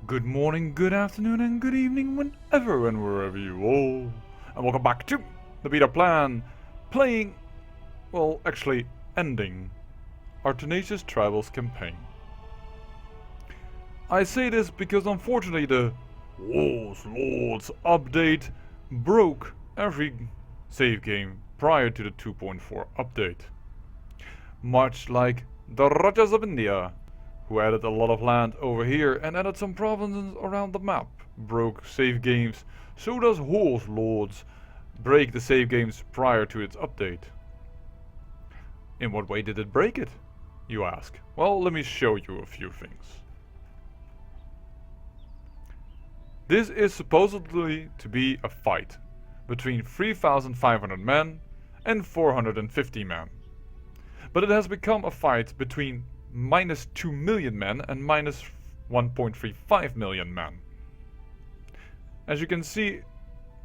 Good morning, good afternoon, and good evening whenever and wherever you all. And welcome back to the beta plan, playing, well, actually ending our Tenacious Tribals campaign. I say this because unfortunately the Wolves Lords update broke every save game prior to the 2.4 update. Much like the Rajas of India, who added a lot of land over here and added some provinces around the map, broke save games. So does Horse Lords break the save games prior to its update. In what way did it break it, you ask? Well, let me show you a few things. This is supposedly to be a fight between 3,500 men and 450 men. But it has become a fight between minus 2 million men and minus 1.35 million men. As you can see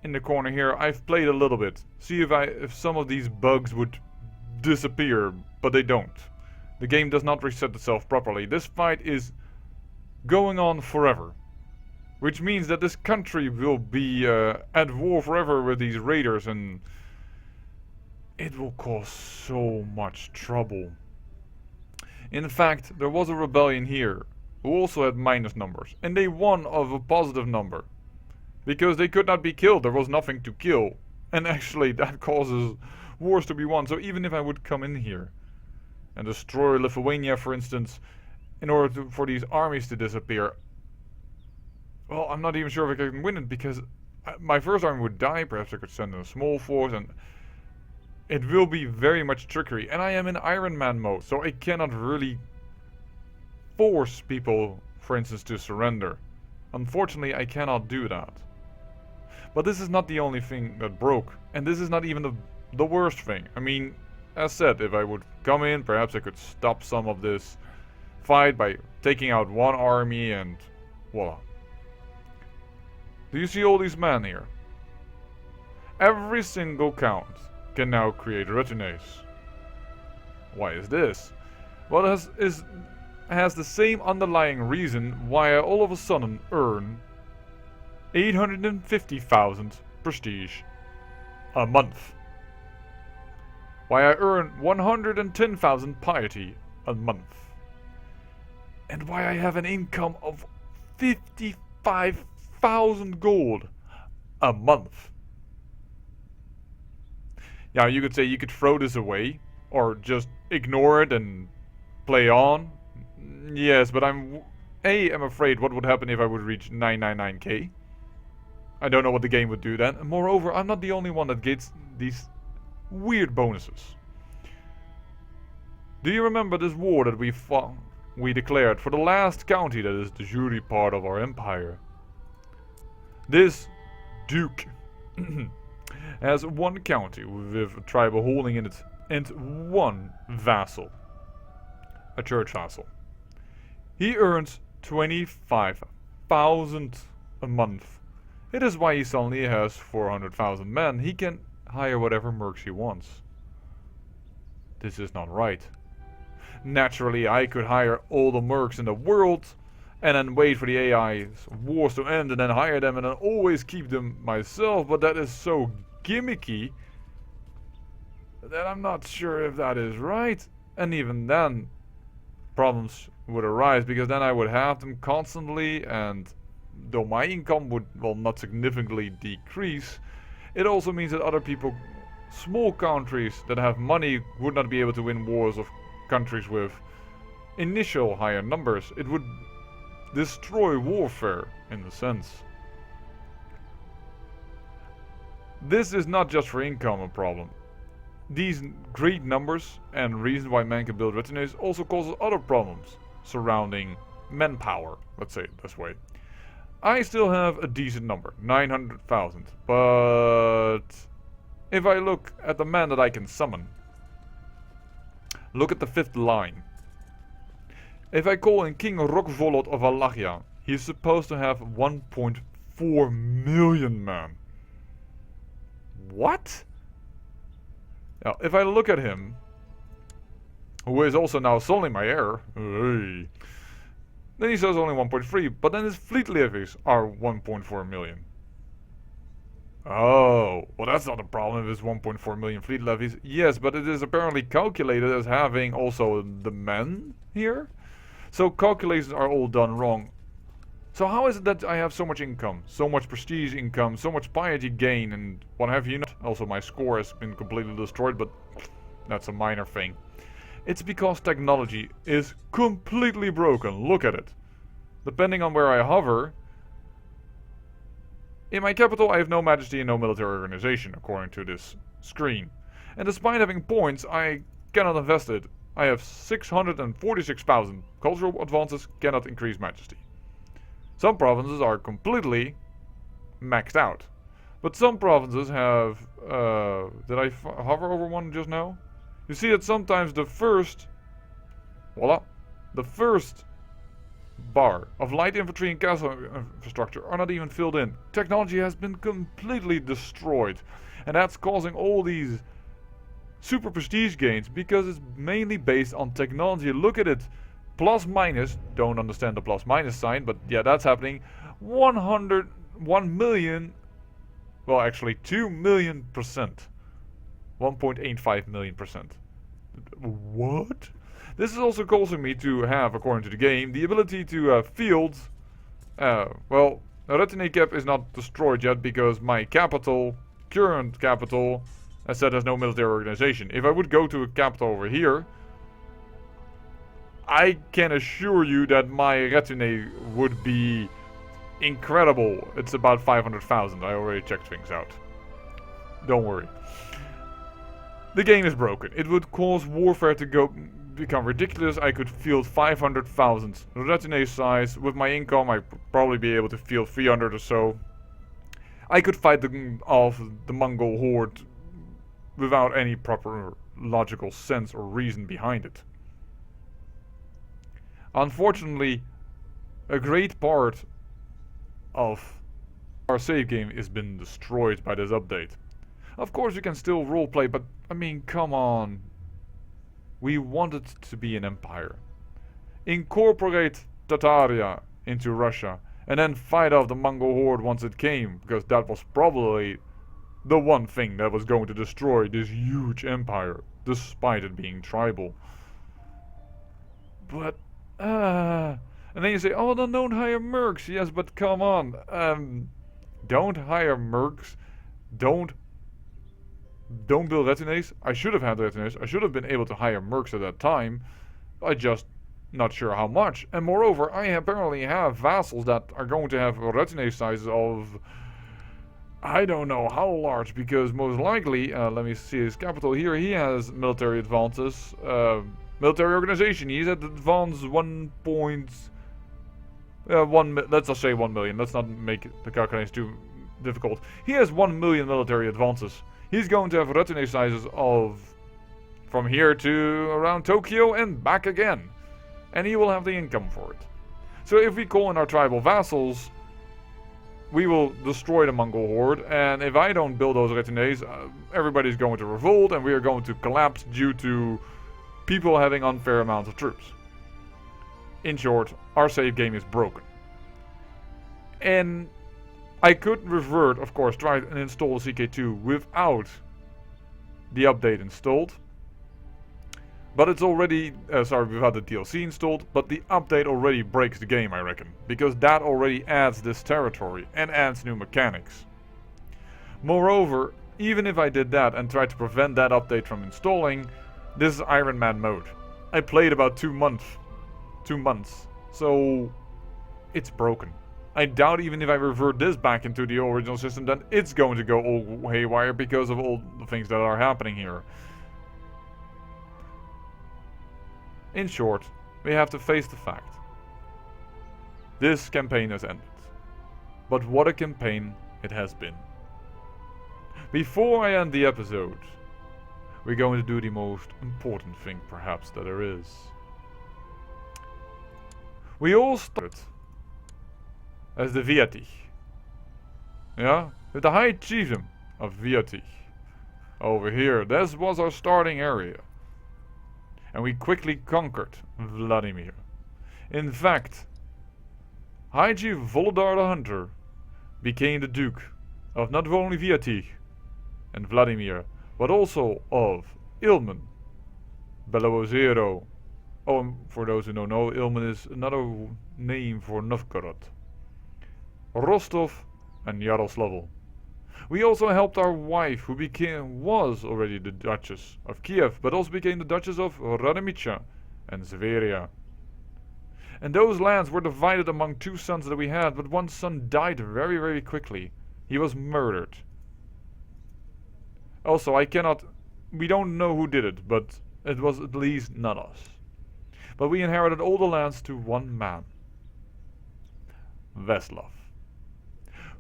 in the corner here, I've played a little bit. See if some of these bugs would disappear, but they don't. The game does not reset itself properly. This fight is going on forever. Which means that this country will be at war forever with these raiders, and it will cause so much trouble. In fact, there was a rebellion here who also had minus numbers, and they won of a positive number. Because they could not be killed, there was nothing to kill. And actually that causes wars to be won. So even if I would come in here and destroy Lithuania, for instance, in order for these armies to disappear, well, I'm not even sure if I can win it, because my first army would die. Perhaps I could send in a small force, and it will be very much trickery. And I am in Iron Man mode, so I cannot really force people, for instance, to surrender. Unfortunately, I cannot do that. But this is not the only thing that broke, and this is not even the worst thing. I mean, as said, if I would come in, perhaps I could stop some of this fight by taking out one army, and voila. Do you see all these men here? Every single count can now create retinue. Why is this? Well, it has the same underlying reason why I all of a sudden earn 850,000 prestige a month. Why I earn 110,000 piety a month. And why I have an income of 55,000 gold a month. Yeah, you could say you could throw this away, or just ignore it and play on. Yes, but I'm afraid what would happen if I would reach 999k. I don't know what the game would do then. And moreover, I'm not the only one that gets these weird bonuses. Do you remember this war that we declared for the last county that is the jury part of our empire? This Duke has one county with a tribal holding in it and one vassal, a church vassal. He earns 25,000 a month. It is why he suddenly has 400,000 men. He can hire whatever mercs he wants. This is not right. Naturally, I could hire all the mercs in the world and then wait for the AI's wars to end and then hire them and then always keep them myself, but that is so gimmicky that I'm not sure if that is right. And even then, problems would arise, because then I would have them constantly, and though my income would, well, not significantly decrease, it also means that other people, small countries that have money, would not be able to win wars of countries with initial higher numbers. It would destroy warfare, in a sense. This is not just for income a problem. These great numbers and reasons why man can build retinues also causes other problems surrounding manpower, let's say it this way. I still have a decent number, 900,000, but if I look at the men that I can summon, look at the fifth line. If I call in King Rockvolot of Wallachia, he's supposed to have 1.4 million men. What? Now, if I look at him, who is also now solely my heir, Then he says only 1.3, but then his fleet levies are 1.4 million. Oh, well that's not a problem if it's 1.4 million fleet levies. Yes, but it is apparently calculated as having also the men here. So calculations are all done wrong. So how is it that I have so much income, so much prestige income, so much piety gain and what have you not? Also my score has been completely destroyed, but that's a minor thing. It's because technology is completely broken. Look at it. Depending on where I hover, in my capital I have no majesty and no military organization, according to this screen. And despite having points, I cannot invest it. I have 646,000 cultural advances, cannot increase majesty. Some provinces are completely maxed out. But some provinces have... did I hover over one just now? You see that sometimes the first... Voila! The first bar of light infantry and castle infrastructure are not even filled in. Technology has been completely destroyed. And that's causing all these super prestige gains because it's mainly based on technology. Look at it. Plus minus, don't understand the plus minus sign, but yeah, that's happening. 1 million, well actually 2 million %. 1.85 million %. What? This is also causing me to have, according to the game, the ability to field. Well, the retinue cap is not destroyed yet because my capital, current capital, as said, has no military organization. If I would go to a capital over here, I can assure you that my retinue would be incredible. It's about 500,000. I already checked things out. Don't worry. The game is broken. It would cause warfare to become ridiculous. I could field 500,000 retinue size. With my income, I'd probably be able to field 300 or so. I could fight off the Mongol horde without any proper logical sense or reason behind it. Unfortunately, a great part of our save game has been destroyed by this update. Of course we can still roleplay, but I mean, come on. We wanted to be an empire. Incorporate Tataria into Russia and then fight off the Mongol horde once it came, because that was probably the one thing that was going to destroy this huge empire, despite it being tribal. But and then you say, oh, then don't hire mercs. Yes, but come on. Don't hire mercs. Don't build retinues. I should have had retinues. I should have been able to hire mercs at that time. I just not sure how much. And moreover, I apparently have vassals that are going to have retinue sizes of I don't know how large, because most likely, let me see his capital here. He has military advances. Military organization. He's at advance 1. Let's just say 1 million. Let's not make the calculations too difficult. He has 1 million military advances. He's going to have retinue sizes of from here to around Tokyo and back again. And he will have the income for it. So if we call in our tribal vassals, we will destroy the Mongol horde. And if I don't build those retinues, everybody's going to revolt and we are going to collapse due to people having unfair amounts of troops. In short, our save game is broken. And I could revert, of course, try and install CK2 without the update installed. But it's already, without the DLC installed, but the update already breaks the game, I reckon. Because that already adds this territory and adds new mechanics. Moreover, even if I did that and tried to prevent that update from installing, this is Iron Man mode. I played about 2 months. 2 months. So it's broken. I doubt even if I revert this back into the original system, then it's going to go all haywire because of all the things that are happening here. In short, we have to face the fact. This campaign has ended. But what a campaign it has been. Before I end the episode, we're going to do the most important thing perhaps that there is. We all started as the Viatich. Yeah? With the High Chiefdom of Viatich. Over here, this was our starting area. And we quickly conquered Vladimir. In fact, High Chief Volodar the Hunter became the Duke of not only Viatig and Vladimir, but also of Ilmen, Beloozero. Oh, and for those who don't know, Ilmen is another name for Novgorod, Rostov, and Yaroslavl. We also helped our wife, who was already the Duchess of Kiev, but also became the Duchess of Radimicha and Zveria. And those lands were divided among two sons that we had, but one son died very, very quickly. He was murdered. Also, we don't know who did it, but it was at least not us. But we inherited all the lands to one man, Veslav,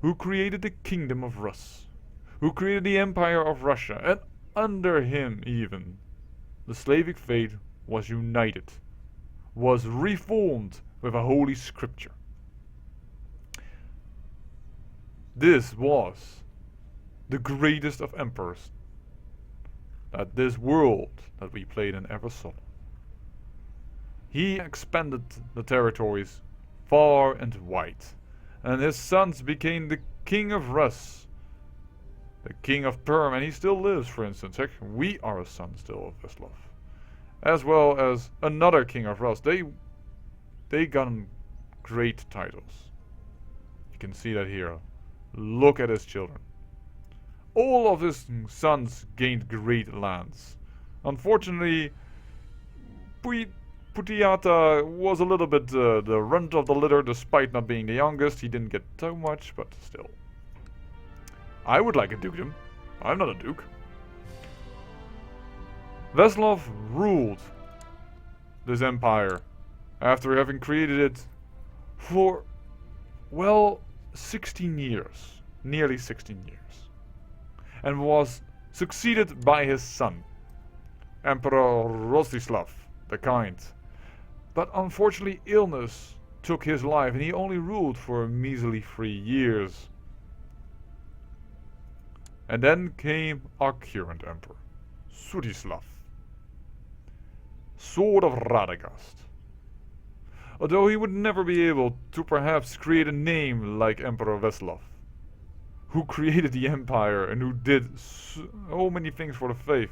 who created the Kingdom of Rus, who created the Empire of Russia, and under him even, the Slavic faith was united, was reformed with a holy scripture. This was the greatest of emperors that this world that we played in ever saw. He expanded the territories far and wide, and his sons became the King of Rus, the King of Perm, and he still lives, for instance. Heck, we are a son still of Veslav, as well as another King of Rus. They got great titles. You can see that here. Look at his children. All of his sons gained great lands. Unfortunately, Putiata was a little bit the runt of the litter, despite not being the youngest. He didn't get so much, but still. I would like a dukedom. I'm not a duke. Veslav ruled this empire after having created it for, well, 16 years. Nearly 16 years. And was succeeded by his son, Emperor Rostislav the Kind. But unfortunately, illness took his life, and he only ruled for a measly 3 years. And then came our current emperor, Sudislav, Sword of Radagast. Although he would never be able to perhaps create a name like Emperor Veslav, who created the empire and who did so many things for the faith,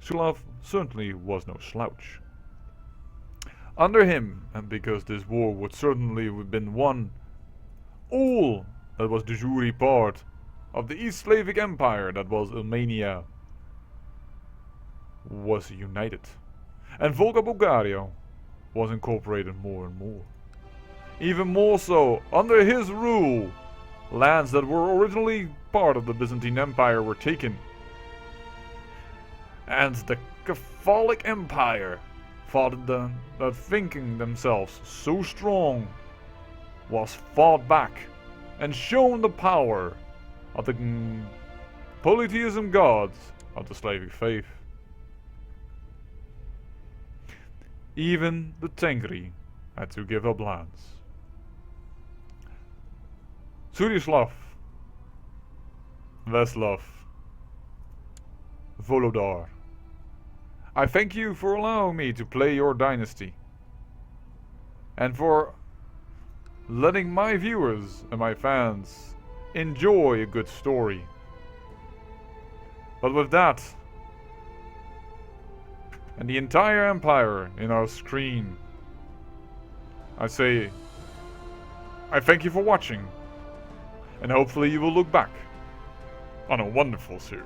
Sudislav certainly was no slouch. Under him, and because this war would certainly have been won, all that was de jure part of the East Slavic Empire, that was Ilmenia, was united. And Volga Bulgaria was incorporated more and more. Even more so, under his rule, lands that were originally part of the Byzantine Empire were taken. And the Catholic Empire, thinking themselves so strong, was fought back and shown the power of the polytheism gods of the Slavic faith. Even the Tengri had to give up lands. Sudislav, Veslav, Volodar, I thank you for allowing me to play your dynasty, and for letting my viewers and my fans enjoy a good story. But with that, and the entire empire in our screen, I say, I thank you for watching, and hopefully you will look back on a wonderful series.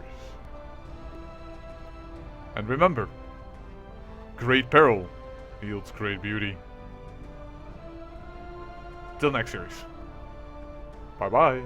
And remember, great peril yields great beauty. Till next series. Bye bye.